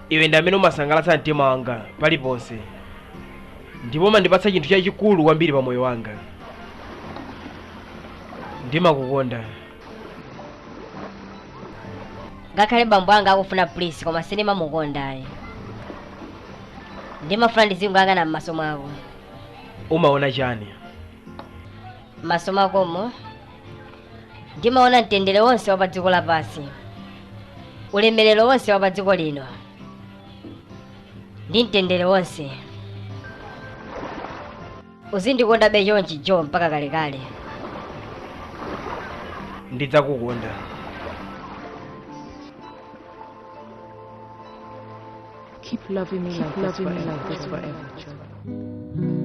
iwe ndi amene umasangalatsa mtima wanga paliponse ndipo mandipatsa chinthu chachikulu kwambiri pa moyo wanga. Ndimakukonda. ngakhale bambo anga akufuna please koma sindimamukonda ayi. Ndimafuna ndizinguyang'ana m'maso mwako. Umaona chani? M'maso mwakomo ndimaona mtendere wonse wa pa dziko lapansi, ulemerero wonse wa pa dziko lino ndi mtendere wonse. Uzindikonda be chonchi jo mpaka kalekale. Ndidzakukonda. Keep loving me like this forever, Joe.